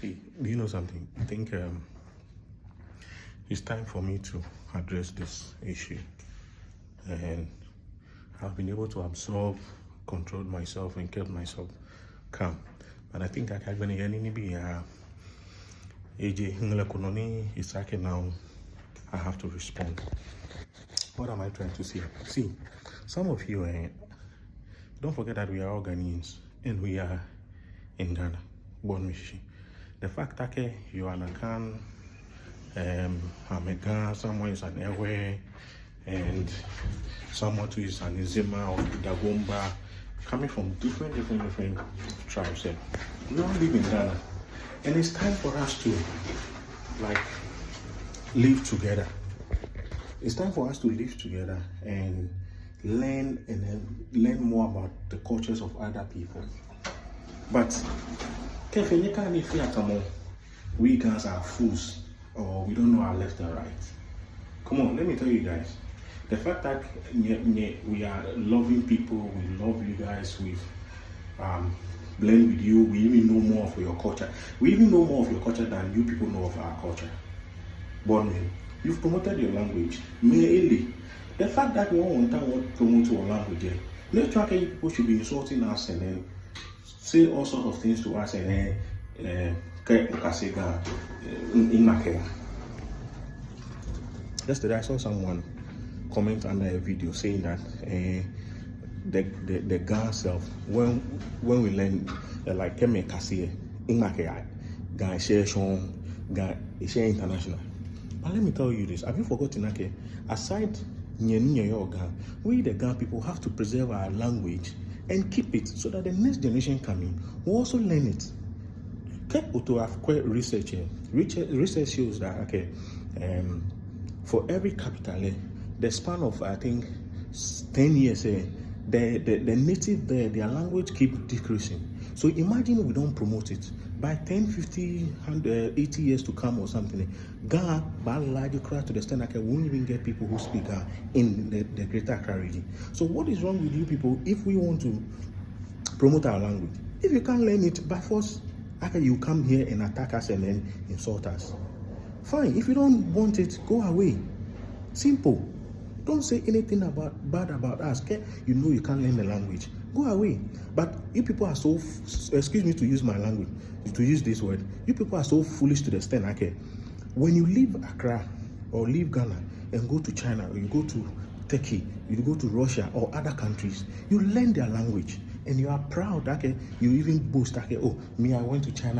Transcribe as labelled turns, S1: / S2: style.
S1: See, do you know something? I think it's time for me to address this issue. And I've been able to absorb, control myself, and keep myself calm. And I think I can be any be AJ Hinglekononi is now. I have to respond. What am I trying to say? See, some of you don't forget that we are all Ghanaians and we are in Ghana, born Mishi. The fact that you are Nakan, I'm a Ghana, someone is an Ewe, and someone too is an Izima or Dagomba, coming from different tribes. We all live in Ghana, and it's time for us to live together. It's time for us to live together and learn more about the cultures of other people. But we guys are fools, or we don't know our left and right. Come on, let me tell you guys. The fact that we are loving people, we love you guys, we've blend with you, we even know more of your culture. We even know more of your culture than you people know of our culture. But you've promoted your language. Mainly, the fact that we want to promote your language, literally people should be insulting us and then say all sorts of things to us and then in Makeda. Yesterday I saw someone comment under a video saying that the Ghana self, when we learn like Keme Kasie in Makeda, Ghana share international. But let me tell you this, have you forgotten that aside we the Ghana people have to preserve our language and keep it so that the next generation coming will also learn it. Research shows that for every capital, the span of I think 10 years, the native there, their language keep decreasing. So imagine we don't promote it. By 10, 50, 100, 80 years to come or something, Ghana, by large crowd to the extent that we won't even get people who speak Ghana in the greater Accra region. So what is wrong with you people if we want to promote our language? If you can't learn it by force, you come here and attack us and then insult us. Fine, if you don't want it, go away. Simple. Don't say anything bad about us. Okay? You know you can't learn the language. Go away. But you people are so, excuse me to use my language, to use this word, you people are so foolish to the extent, okay, when you leave Accra or leave Ghana and go to China or you go to Turkey, you go to Russia or other countries, you learn their language and you are proud, okay, you even boast, okay, oh, me, I went to China.